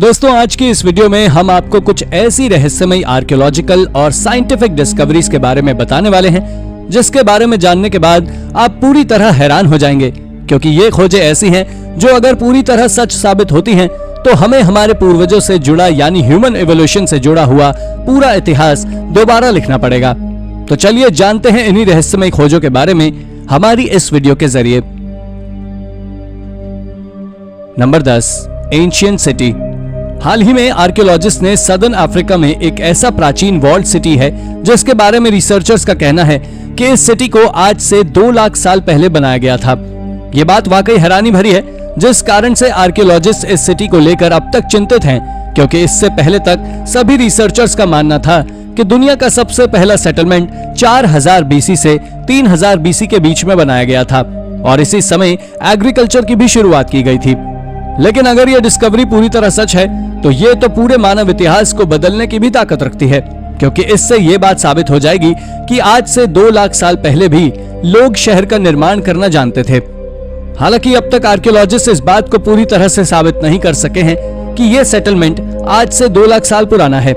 दोस्तों, आज की इस वीडियो में हम आपको कुछ ऐसी रहस्यमयी आर्कियोलॉजिकल और साइंटिफिक डिस्कवरीज के बारे में बताने वाले हैं जिसके बारे में जानने के बाद आप पूरी तरह हैरान हो जाएंगे, क्योंकि ये खोजें ऐसी हैं जो अगर पूरी तरह सच साबित होती हैं तो हमें हमारे पूर्वजों से जुड़ा यानी ह्यूमन एवोल्यूशन से जुड़ा हुआ पूरा इतिहास दोबारा लिखना पड़ेगा। तो चलिए जानते हैं इन्हीं रहस्यमयी खोजों के बारे में हमारी इस वीडियो के जरिए। Number 10, ancient city. हाल ही में आर्कियोलॉजिस्ट ने सदर्न अफ्रीका में एक ऐसा प्राचीन वॉल्ड सिटी है जिसके बारे में रिसर्चर्स का कहना है कि इस सिटी को आज से 2 लाख साल पहले बनाया गया था। ये बात वाकई हैरानी भरी है, जिस कारण से आर्कियोलॉजिस्ट इस सिटी को लेकर अब तक चिंतित हैं, क्योंकि इससे पहले तक सभी रिसर्चर्स का मानना था कि दुनिया का सबसे पहला सेटलमेंट 4000 बीसी से 3000 बीसी के बीच में बनाया गया था और इसी समय एग्रीकल्चर की भी शुरुआत की गई थी। लेकिन अगर यह डिस्कवरी पूरी तरह सच है तो ये तो पूरे मानव इतिहास को बदलने की भी ताकत रखती है, क्योंकि इससे ये बात साबित हो जाएगी कि आज से 2 लाख साल पहले भी लोग शहर का निर्माण करना जानते थे। हालांकि अब तक आर्कियोलॉजिस्ट इस बात को पूरी तरह से साबित नहीं कर सके हैं कि यह सेटलमेंट आज से 2 लाख साल पुराना है।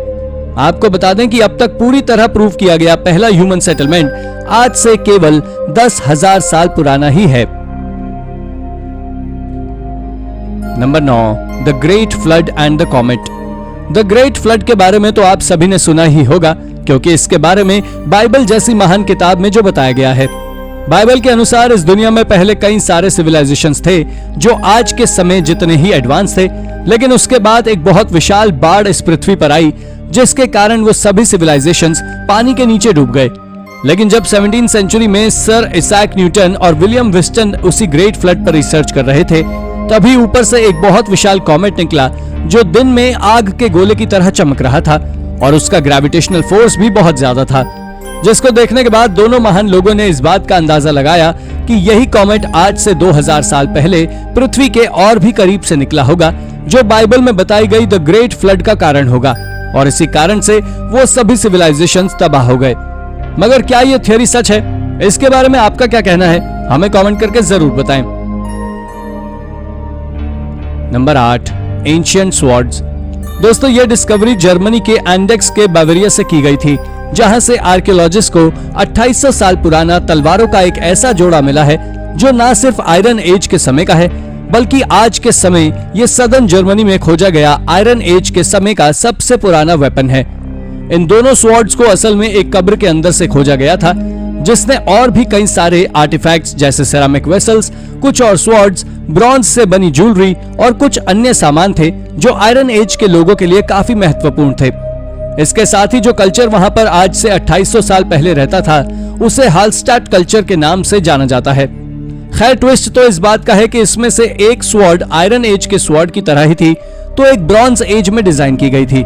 आपको बता दें कि अब तक पूरी तरह प्रूव किया गया पहला ह्यूमन सेटलमेंट आज से केवल 10,000 साल पुराना ही है। Number 9, the great flood and the comet. The great flood के बारे में तो आप सभी ने सुना ही होगा, क्योंकि इसके बारे में बाइबल जैसी महान किताब में जो बताया गया है। बाइबल के अनुसार इस दुनिया में पहले कई सारे सिविलाइजेशंस थे जो आज के समय जितने ही एडवांस थे, लेकिन उसके बाद एक बहुत विशाल बाढ़ इस पृथ्वी पर आई जिसके कारण वो सभी सिविलाइजेशंस पानी के नीचे डूब गए। लेकिन जब 17वीं सेंचुरी में सर आइजैक न्यूटन और विलियम विस्टन उसी ग्रेट फ्लड पर रिसर्च कर रहे थे, तभी ऊपर से एक बहुत विशाल कॉमेट निकला जो दिन में आग के गोले की तरह चमक रहा था और उसका ग्रेविटेशनल फोर्स भी बहुत ज्यादा था, जिसको देखने के बाद दोनों महान लोगों ने इस बात का अंदाजा लगाया कि यही कॉमेट आज से 2000 साल पहले पृथ्वी के और भी करीब से निकला होगा, जो बाइबल में बताई गई द ग्रेट फ्लड का कारण होगा और इसी कारण से वो सभी सिविलाइजेशंस तबाह हो गए। मगर क्या ये थ्योरी सच है? इसके बारे में आपका क्या कहना है? हमें कमेंट करके जरूर बताएं। Number 8, ancient swords. दोस्तों, यह डिस्कवरी जर्मनी के एंडेक्स के बावेरिया से की गई थी, जहां से आर्कियोलॉजिस्ट को 2800 साल पुराना तलवारों का एक ऐसा जोड़ा मिला है जो न सिर्फ आयरन एज के समय का है, बल्कि आज के समय यह सदर्न जर्मनी में खोजा गया आयरन एज के समय का सबसे पुराना वेपन है। इन दोनों स्वॉर्ड्स को असल में एक कब्र के अंदर से खोजा गया था, जिसने और भी कई सारे आर्टिफैक्ट्स जैसे सेरामिक वेसल्स, कुछ और स्वॉर्ड्स, ब्रॉन्ज से बनी ज्वेलरी और कुछ अन्य सामान थे जो आयरन एज के लोगों के लिए काफी महत्वपूर्ण थे। इसके साथ ही जो कल्चर वहां पर आज से 2800 साल पहले रहता था उसे हालस्टाट कल्चर के नाम से जाना जाता है। खैर, ट्विस्ट तो इस बात का है कि इसमें से एक स्वॉर्ड आयरन एज के स्वॉर्ड की तरह ही थी, तो एक ब्रॉन्ज एज में डिजाइन की गई थी।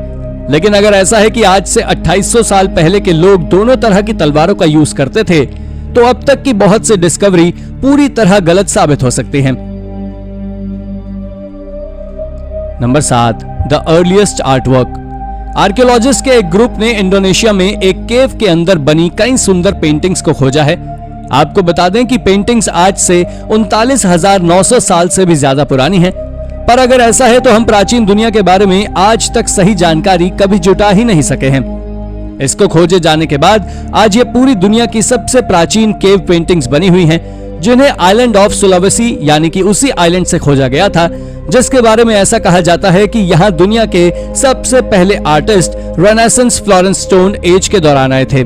लेकिन अगर ऐसा है कि आज से 2800 साल पहले के लोग दोनों तरह की तलवारों का यूज करते थे, तो अब तक की बहुत सी डिस्कवरी पूरी तरह गलत साबित हो सकती हैं। Number 7, the earliest artwork. Archaeologist के एक ग्रुप ने इंडोनेशिया में एक केव के अंदर बनी कई सुंदर पेंटिंग्स को खोजा है। आपको बता दें कि पेंटिंग्स आज से 39,900 साल से भी ज्यादा पुरानी हैं। पर अगर ऐसा है तो हम प्राचीन दुनिया के बारे में आज तक सही जानकारी कभी जुटा ही नहीं सके हैं। इसको खोजे जाने के बाद आज ये पूरी दुनिया की सबसे प्राचीन केव पेंटिंग्स बनी हुई हैं, जिन्हें आइलैंड ऑफ सुलावेसी यानी कि उसी आइलैंड से खोजा गया था, जिसके बारे में ऐसा कहा जाता है कि यहाँ दुनिया के सबसे पहले artist renaissance Florence stone age के दौरान आए थे।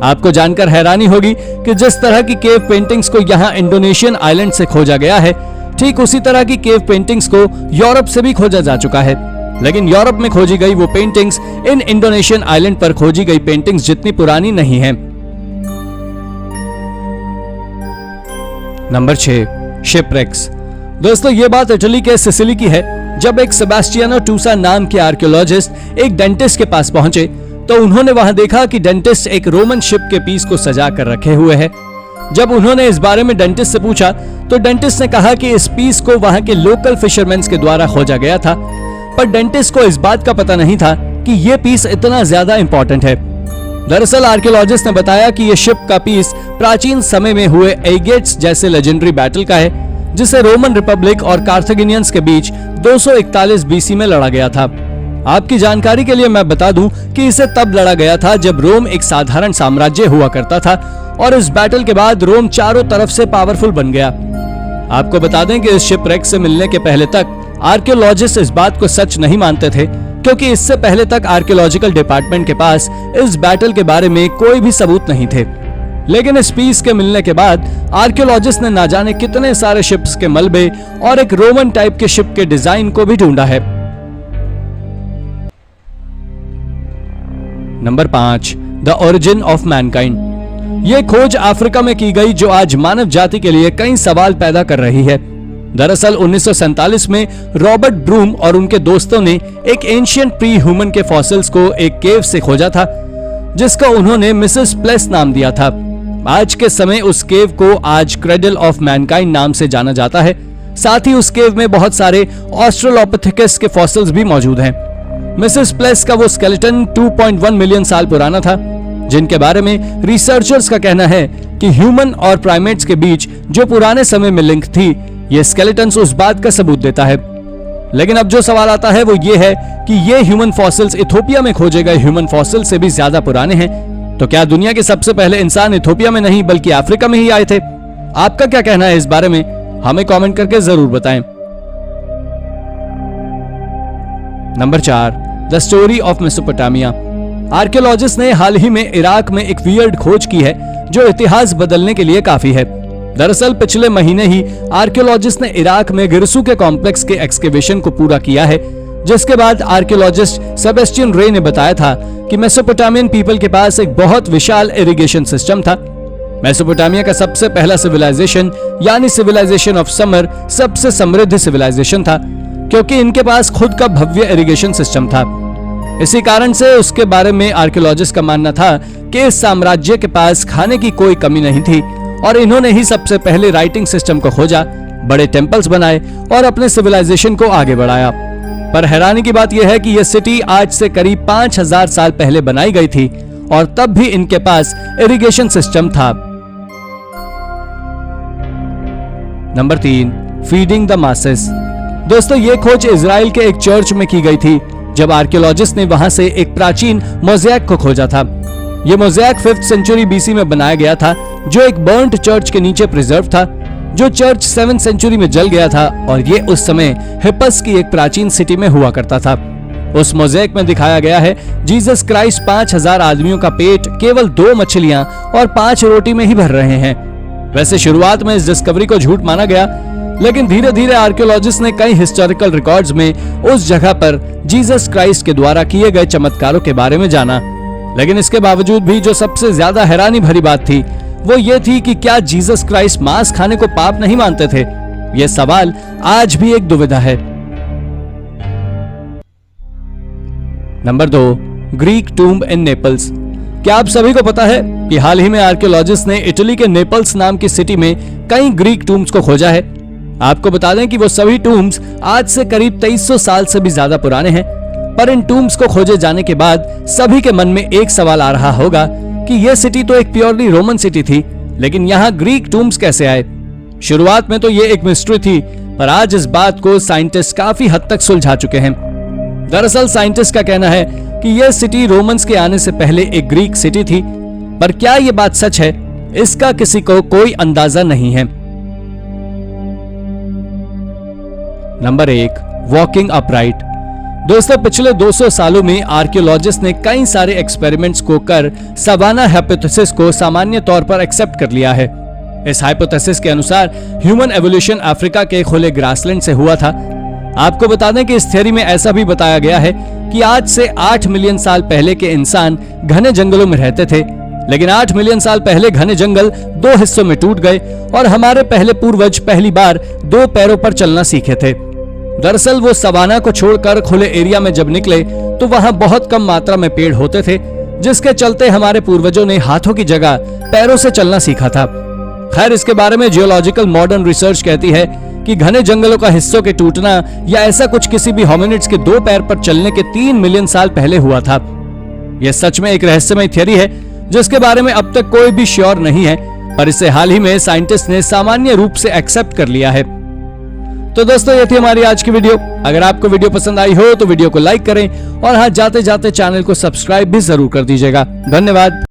आपको जानकर हैरानी होगी कि जिस तरह की केव पेंटिंग्स को यहाँ इंडोनेशियन आइलैंड से खोजा गया है, ठीक उसी तरह की केव पेंटिंग्स को यूरोप से भी खोजा जा चुका है। लेकिन यूरोप में खोजी गई वो पेंटिंग्स इन इंडोनेशियन आइलैंड पर खोजी गई पेंटिंग्स जितनी पुरानी नहीं है। Number 6, shipwrecks. दोस्तों, ये बात इटली के सिसिली की है। जब एक सेबास्टियानो टूसा नाम के आर्कियोलॉजिस्ट एक डेंटिस्ट के पास पहुंचे तो उन्होंने वहां देखा कि डेंटिस्ट एक रोमन शिप के पीस को सजा कर रखे हुए है। जब उन्होंने इस बारे में डेंटिस्ट से पूछा तो डेंटिस्ट ने कहा कि इस पीस को वहां के लोकल फिशरमैन के द्वारा खोजा गया था, पर डेंटिस्ट को इस बात का पता नहीं था कि यह पीस इतना ज्यादा इंपॉर्टेंट है। दरअसल आर्कियोलॉजिस्ट ने बताया कि यह शिप का पीस प्राचीन समय में हुए एगेट्स जैसे लेजेंडरी बैटल का है, जिसे रोमन रिपब्लिक और कार्थागिनियंस के बीच 241 बीसी में लड़ा गया था। आपकी जानकारी के लिए मैं बता दूं कि इसे तब लड़ा गया था जब रोम एक साधारण साम्राज्य हुआ करता था और इस बैटल के बाद रोम चारों तरफ से पावरफुल बन गया। आपको बता दें कि इस शिपरेक से मिलने के पहले तक आर्कियोलॉजिस्ट इस बात को सच नहीं मानते थे, क्योंकि इससे पहले तक आर्कियोलॉजिकल डिपार्टमेंट के पास इस बैटल के बारे में कोई भी सबूत नहीं थे। लेकिन इस पीस के मिलने के बाद आर्कियोलॉजिस्ट ने ना जाने कितने सारे शिप्स के मलबे और एक रोमन टाइप के शिप के डिजाइन को भी ढूंढा है। Number 5, the origin of Mankind. यह खोज अफ्रीका में की गई जो आज मानव जाति के लिए कई सवाल पैदा कर रही है। दरअसल 1947 में रॉबर्ट ब्रूम और उनके दोस्तों ने एक एंशिएंट प्री ह्यूमन के फॉसिल्स को एक केव से खोजा था, जिसका उन्होंने मिसेस प्लेस नाम दिया था। आज के समय उस केव को आज क्रेडल ऑफ मैनकाइंड नाम से जाना जाता है। साथ ही उस केव में बहुत सारे ऑस्ट्रेलोपिथेकस के फॉसिल्स भी मौजूद हैं। मिसेस प्लेस का वो स्केलेटन 2.1 मिलियन साल पुराना था, जिनके बारे में रिसर्चर्स का कहना है कि ह्यूमन और प्राइमेट्स के बीच जो पुराने समय में लिंक थी, ये स्केलेटन्स उस बात का सबूत देता है। लेकिन अब जो सवाल आता है वो ये है कि ये ह्यूमन फॉसिल्स इथोपिया में खोजे गए ह्यूमन फॉसिल से भी ज्यादा पुराने हैं, तो क्या दुनिया के सबसे पहले इंसान इथोपिया में नहीं बल्कि अफ्रीका में ही आए थे? आपका क्या कहना है इस बारे में? हमें कमेंट करके जरूर बताएं। Number 4, the story of Mesopotamia. Archaeologist ने हाल ही में इराक में एक वियर्ड खोज की है जो इतिहास बदलने के लिए काफी है। दरअसल पिछले महीने ही आर्कियोलॉजिस्ट ने इराक में गिरसू के कॉम्प्लेक्स के एक्सकेवेशन को पूरा किया है, जिसके बाद आर्कियोलॉजिस्ट सेबेस्टियन रे ने बताया था कि मेसोपोटामियन पीपल के पास एक बहुत विशाल इरिगेशन सिस्टम था। मेसोपोटामिया का सबसे पहला सिविलाइजेशन यानी सिविलाइजेशन ऑफ समर सबसे समृद्ध सिविलाइजेशन था, क्योंकि इनके पास खुद का भव्य इरिगेशन सिस्टम था। इसी कारण से उसके बारे में आर्कियोलॉजिस्ट का मानना था कि इस साम्राज्य के पास खाने की कोई कमी नहीं थी और इन्होंने ही सबसे पहले राइटिंग सिस्टम को खोजा, बड़े टेम्पल्स बनाए और अपने सिविलाइजेशन को आगे बढ़ाया। पर हैरानी की बात यह है कि यह सिटी आज से करीब 5000 साल पहले बनाई गई थी और तब भी इनके पास इरिगेशन सिस्टम था। Number 3, feeding the masses. दोस्तों, ये खोज इजराइल के एक चर्च में की गई थी, जब आर्कियोलॉजिस्ट ने वहां से एक प्राचीन मोज़ेक को खोजा था। यह मोज़ेक 5th सेंचुरी बीसी में बनाया गया था, जो एक बर्न्ट चर्च के नीचे प्रिजर्व था, जो चर्च 7th सेंचुरी में जल गया था और ये उस समय हिप्पस की एक प्राचीन सिटी में हुआ करता था। उस मोज़ेक में दिखाया गया है जीसस क्राइस्ट 5000 आदमियों का पेट केवल 2 मछलियां और 5 रोटी में ही भर रहे हैं। वैसे शुरुआत में इस डिस्कवरी को झूठ माना गया, लेकिन धीरे धीरे आर्कियोलॉजिस्ट ने कई हिस्टोरिकल रिकॉर्ड्स में उस जगह पर जीसस क्राइस्ट के द्वारा किए गए चमत्कारों के बारे में जाना। लेकिन इसके बावजूद भी जो सबसे ज्यादा हैरानी भरी बात थी वो ये थी कि क्या जीसस क्राइस्ट मांस खाने को पाप नहीं मानते थे? यह सवाल आज भी एक दुविधा है। नंबर 2, ग्रीक टूम्ब इन नेपल्स। क्या आप सभी को पता है कि हाल ही में आर्कियोलॉजिस्ट ने इटली के नेपल्स नाम की सिटी में कई ग्रीक टूम्ब्स को खोजा है। आपको बता दें कि वो सभी टूम्ब्स आज से करीब 2300 साल से भी ज्यादा पुराने हैं। पर इन टूम्ब्स को खोजे जाने के बाद सभी के मन में एक सवाल आ रहा होगा कि यह सिटी तो एक प्योरली रोमन सिटी थी, लेकिन यहाँ ग्रीक टूम्ब्स कैसे आए? शुरुआत में तो ये एक मिस्ट्री थी, पर आज इस बात को साइंटिस्ट काफी हद तक सुलझा चुके हैं। दरअसल साइंटिस्ट का कहना है कि यह सिटी रोमन्स के आने से पहले एक ग्रीक सिटी थी, पर क्या यह बात सच है, इसका किसी को कोई अंदाजा नहीं है। Number 1, walking upright. दोस्तों, पिछले 200 सालों में आर्कियोलॉजिस्ट ने कई सारे एक्सपेरिमेंट्स को कर सवाना हाइपोथेसिस को सामान्य तौर पर एक्सेप्ट कर लिया है। इस हाइपोथेसिस के अनुसार ह्यूमन एवोल्यूशन अफ्रीका के खुले ग्रासलैंड से हुआ था। आपको बता दें कि इस थ्योरी में ऐसा भी बताया गया है कि आज से 8 मिलियन साल पहले के इंसान घने जंगलों में रहते थे, लेकिन 8 मिलियन साल पहले घने जंगल 2 हिस्सों में टूट गए और हमारे पहले पूर्वज पहली बार 2 पैरों पर चलना सीखे थे। दरअसल वो सवाना को छोड़कर खुले एरिया में जब निकले तो वहां बहुत कम मात्रा में पेड़ होते थे, जिसके चलते हमारे पूर्वजों ने हाथों की जगह पैरों से चलना सीखा था। खैर, इसके बारे में जियोलॉजिकल मॉडर्न रिसर्च कहती है कि घने जंगलों का हिस्सों के टूटना या ऐसा कुछ किसी भी होमिनिड्स के 2 पैर पर चलने के 3 मिलियन साल पहले हुआ था। यह सच में एक रहस्यमय थ्योरी है जिसके बारे में अब तक कोई भी श्योर नहीं है, पर इसे हाल ही में साइंटिस्ट ने सामान्य रूप से एक्सेप्ट कर लिया है। तो दोस्तों ये थी हमारी आज की वीडियो। अगर आपको वीडियो पसंद आई हो तो वीडियो को लाइक करें और हाँ जाते जाते चैनल को सब्सक्राइब भी जरूर कर दीजिएगा। धन्यवाद।